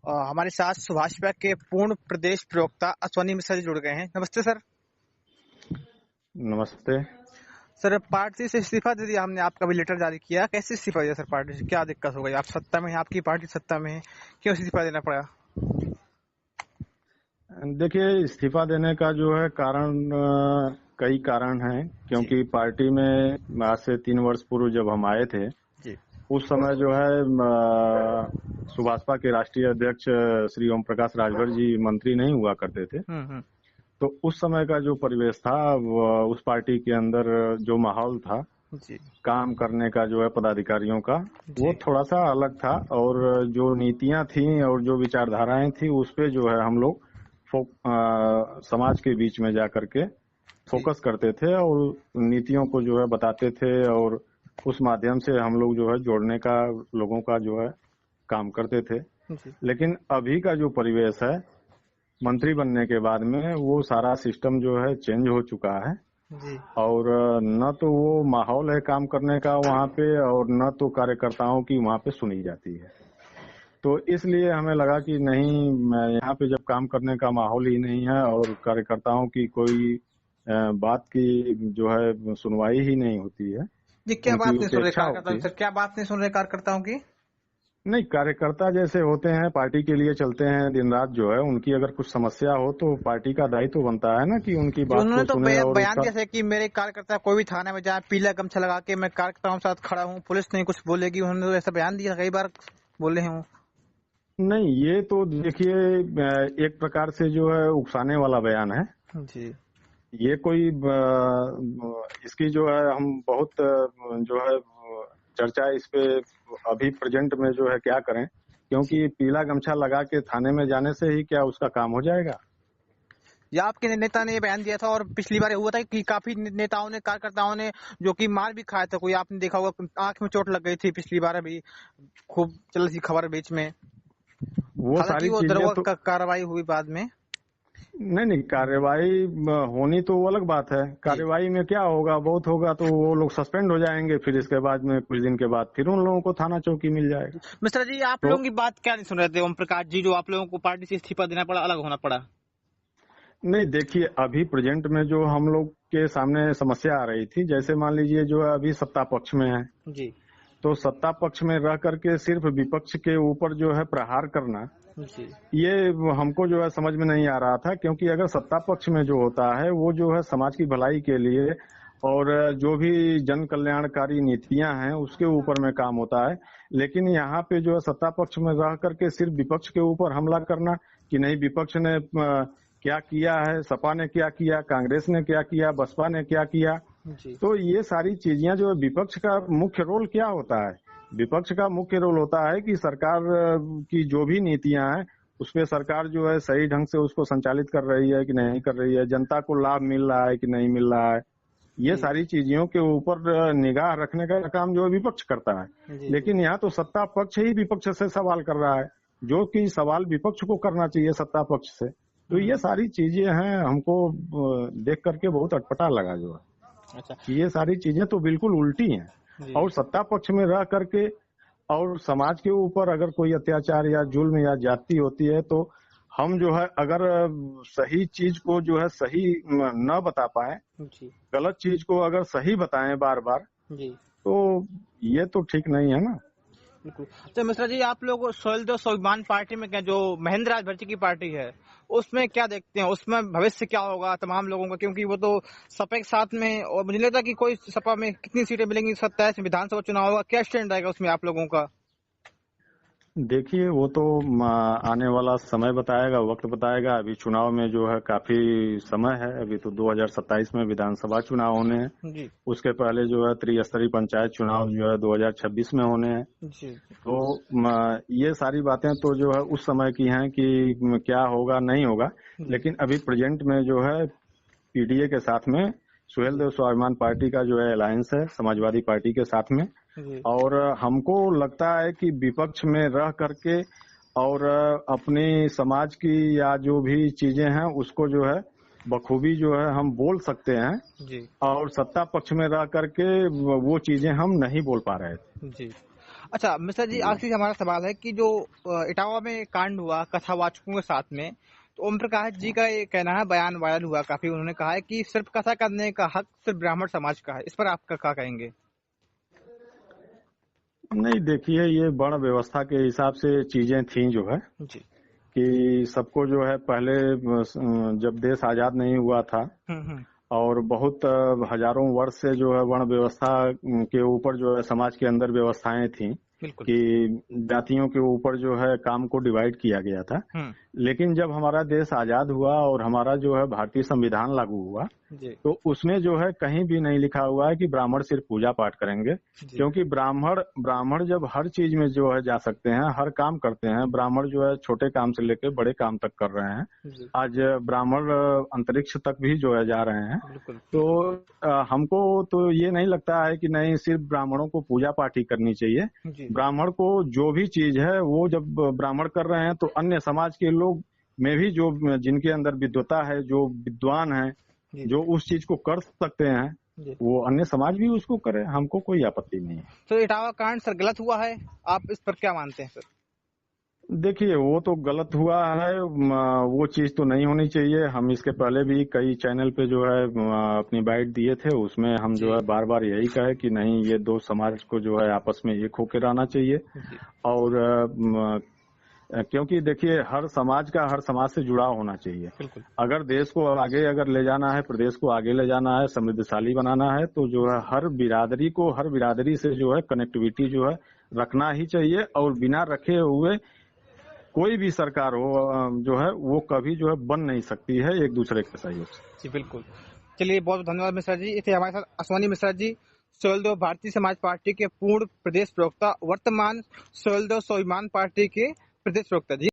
हमारे साथ भाजपा के पूर्ण प्रदेश प्रवक्ता अश्वनी मिश्रा जी जुड़ गए हैं। नमस्ते सर। नमस्ते सर, पार्टी से इस्तीफा दे दिया हमने, आपका भी लेटर जारी किया, कैसे इस्तीफा दिया सर? पार्टी से क्या दिक्कत हो गई? आप सत्ता में हैं, आपकी पार्टी सत्ता में है, क्यों इस्तीफा देना पड़ा? देखिए, इस्तीफा देने का जो है कारण कई कारण हैं, क्योंकि पार्टी में आज से 3 वर्ष पूर्व जब हम आए थे जी उस समय जो है सुभाषपा के राष्ट्रीय अध्यक्ष श्री ओम प्रकाश राजभर जी मंत्री नहीं हुआ करते थे। तो उस समय का जो परिवेश था, उस पार्टी के अंदर जो माहौल था जी काम करने का जो है पदाधिकारियों का, वो थोड़ा सा अलग था। और जो नीतियां थी और जो विचारधाराएं थी उस पे जो है हम लोग समाज के बीच में जा करके फोकस करते थे और नीतियों को जो है बताते थे और उस माध्यम से हम लोग जो है जोड़ने का, लोगों का जो है काम करते थे। लेकिन अभी का जो परिवेश है मंत्री बनने के बाद में, वो सारा सिस्टम जो है चेंज हो चुका है और न तो वो माहौल है काम करने का वहाँ पे और न तो कार्यकर्ताओं की वहाँ पे सुनी जाती है। तो इसलिए हमें लगा कि नहीं, यहाँ पे जब काम करने का माहौल ही नहीं है और कार्यकर्ताओं की कोई बात की जो है सुनवाई ही नहीं होती है, जी, क्या बात उनकी नहीं सुन रहे उपेक्षा कार्यकर्ताओं होती की है। सर? क्या बात नहीं सुन रहे कार्यकर्ताओं की? नहीं, कार्यकर्ता जैसे होते हैं पार्टी के लिए चलते हैं दिन रात, जो है उनकी अगर कुछ समस्या हो तो पार्टी का दायित्व बनता है ना कि उनकी जी, बात उन्होंने को तो सुने और बयान उसका। दिया था कि मेरे कार्यकर्ता कोई भी थाने में जाए, पीला गमछा लगा के मैं कार्यकर्ताओं के साथ खड़ा हूँ, पुलिस नहीं कुछ बोलेगी। उन्होंने तो ऐसा बयान दिया, कई बार बोले हैं वो। नहीं, ये तो देखिए एक प्रकार से जो है उकसाने वाला बयान है। जी ये कोई इसकी जो है हम बहुत जो है चर्चा इस पे अभी प्रेजेंट में जो है क्या करें, क्योंकि पीला गमछा लगा के थाने में जाने से ही क्या उसका काम हो जाएगा? या आपके नेता ने ये बयान दिया था, और पिछली बार हुआ था कि काफी नेताओं ने, कार्यकर्ताओं ने जो कि मार भी खाया था, कोई आपने देखा होगा, आंख में चोट लग गई थी पिछली बार, अभी खूब चल रही खबर बीच में। वो हालांकि सारी वो चीजें तो दरोगा कार्रवाई हुई बाद में। नहीं, कार्यवाही होनी तो वो अलग बात है। जी कार्यवाही में क्या होगा, बहुत होगा तो वो लोग सस्पेंड हो जाएंगे, फिर इसके बाद में कुछ दिन के बाद फिर उन लोगों को थाना चौकी मिल जाएगा। मिश्रा जी, आप तो लोगों की बात क्या नहीं सुन रहे थे ओम प्रकाश जी, जो आप लोगों को पार्टी से इस्तीफा देना पड़ा, अलग होना पड़ा? नहीं, देखिए अभी प्रेजेंट में जो हम लोग के सामने समस्या आ रही थी, जैसे मान लीजिए जो है अभी सत्ता पक्ष में है, जी तो सत्ता पक्ष में रह करके सिर्फ विपक्ष के ऊपर जो है प्रहार करना, जी ये हमको जो है समझ में नहीं आ रहा था। क्योंकि अगर सत्ता पक्ष में जो होता है वो जो है समाज की भलाई के लिए और जो भी जन कल्याणकारी नीतियां हैं उसके ऊपर में काम होता है। लेकिन यहाँ पे जो है सत्ता पक्ष में रह करके सिर्फ विपक्ष के ऊपर हमला करना कि नहीं, विपक्ष ने क्या किया है, सपा ने क्या किया, कांग्रेस ने क्या किया, बसपा ने क्या किया। जी तो ये सारी चीजें जो है, विपक्ष का मुख्य रोल क्या होता है? विपक्ष का मुख्य रोल होता है कि सरकार की जो भी नीतियां हैं उसमें सरकार जो है सही ढंग से उसको संचालित कर रही है कि नहीं कर रही है, जनता को लाभ मिल रहा है कि नहीं मिल रहा है। ये जी सारी चीजों के ऊपर निगाह रखने का काम जो है विपक्ष करता है। जी जी लेकिन यहाँ तो सत्ता पक्ष ही विपक्ष से सवाल कर रहा है, जो कि सवाल विपक्ष को करना चाहिए सत्ता पक्ष से। तो ये सारी चीजें हैं, हमको देख करके बहुत अटपटा लगा जो है। अच्छा ये सारी चीजें तो बिल्कुल उल्टी हैं। जी और सत्ता पक्ष में रह करके और समाज के ऊपर अगर कोई अत्याचार या जुल्म या ज्यादती होती है तो हम जो है अगर सही चीज को जो है सही न बता पाए, जी गलत चीज को अगर सही बताएं बार बार, जी तो ये तो ठीक नहीं है ना। बिल्कुल। तो मिश्रा जी, आप लोग सोहेलदेव स्वाभिमान पार्टी में क्या, जो महेंद्र राजभर की पार्टी है, उसमें क्या देखते हैं? उसमें भविष्य क्या होगा तमाम लोगों का? क्योंकि वो तो सपा के साथ में, और मुझे लगता है कि कोई सपा में कितनी सीटें मिलेंगी, 27 विधानसभा चुनाव होगा, क्या स्टैंड रहेगा उसमें आप लोगों का? देखिए, वो तो आने वाला समय बताएगा, वक्त बताएगा। अभी चुनाव में जो है काफी समय है, अभी तो 2027 में विधानसभा चुनाव होने हैं। जी उसके पहले जो है त्रिस्तरीय पंचायत चुनाव जो है 2026 में होने हैं। जी तो ये सारी बातें तो जो है उस समय की हैं कि क्या होगा नहीं होगा। जी लेकिन अभी प्रेजेंट में जो है पीडीए के साथ में सुहेलदेव स्वाभिमान पार्टी का जो है अलायंस है समाजवादी पार्टी के साथ में। जी और हमको लगता है कि विपक्ष में रह करके और अपनी समाज की या जो भी चीजें हैं उसको जो है बखूबी जो है हम बोल सकते हैं, जी और सत्ता पक्ष में रह करके वो चीजें हम नहीं बोल पा रहे थे। जी अच्छा मिश्रा जी, जी। आखिरी हमारा सवाल है कि जो इटावा में कांड हुआ कथावाचकों के साथ में, तो ओम प्रकाश जी का ये कहना है, बयान वायरल हुआ काफी, उन्होंने कहा है कि सिर्फ कथा करने का हक सिर्फ ब्राह्मण समाज का है। इस पर आपका क्या कहेंगे? नहीं, देखिए, ये वर्ण व्यवस्था के हिसाब से चीजें थी जो है जी। कि सबको जो है पहले जब देश आजाद नहीं हुआ था हम्म। और बहुत हजारों वर्ष से जो है वर्ण व्यवस्था के ऊपर जो है समाज के अंदर व्यवस्थाएं थी बिल्कुल। कि जातियों के ऊपर जो है काम को डिवाइड किया गया था। लेकिन जब हमारा देश आजाद हुआ और हमारा जो है भारतीय संविधान लागू हुआ, जी। तो उसमें जो है कहीं भी नहीं लिखा हुआ है कि ब्राह्मण सिर्फ पूजा पाठ करेंगे, जी। क्योंकि ब्राह्मण जब हर चीज में जो है जा सकते हैं, हर काम करते हैं। ब्राह्मण जो है छोटे काम से लेकर बड़े काम तक कर रहे हैं। जी। आज ब्राह्मण अंतरिक्ष तक भी जो है जा रहे हैं। बिल्कुल। तो हमको तो ये नहीं लगता है कि नहीं सिर्फ ब्राह्मणों को पूजा पाठ ही करनी चाहिए। जी। ब्राह्मण को जो भी चीज है वो जब ब्राह्मण कर रहे हैं तो अन्य समाज के लोग में भी जो जिनके अंदर विद्वता है, जो विद्वान है, जी। जो उस चीज को कर सकते हैं, जी। वो अन्य समाज भी उसको करे, हमको कोई आपत्ति नहीं है। तो इटावा कांड सर गलत हुआ है, आप इस पर क्या मानते हैं सर? देखिए, वो तो गलत हुआ है, वो चीज तो नहीं होनी चाहिए। हम इसके पहले भी कई चैनल पे जो है अपनी बाइट दिए थे, उसमें हम जो है बार बार यही कहे कि नहीं, ये दो समाज को जो है आपस में एक होकर रहना चाहिए। और क्योंकि देखिए, हर समाज का हर समाज से जुड़ाव होना चाहिए। बिल्कुल। अगर देश को आगे अगर ले जाना है, प्रदेश को आगे ले जाना है, समृद्धशाली बनाना है, तो जो है हर बिरादरी से जो है कनेक्टिविटी जो है रखना ही चाहिए। और बिना रखे हुए कोई भी सरकार हो जो है वो कभी जो है बन नहीं सकती है एक दूसरे के सहयोग से। जी बिल्कुल। चलिए, बहुत धन्यवाद मिश्रा जी। इसे हमारे साथ अश्वनी मिश्रा जी, सोहेलदेव भारतीय समाज पार्टी के पूर्व प्रदेश प्रवक्ता, वर्तमान सोहेलदेव स्वाभिमान पार्टी के प्रदेश प्रवक्ता जी।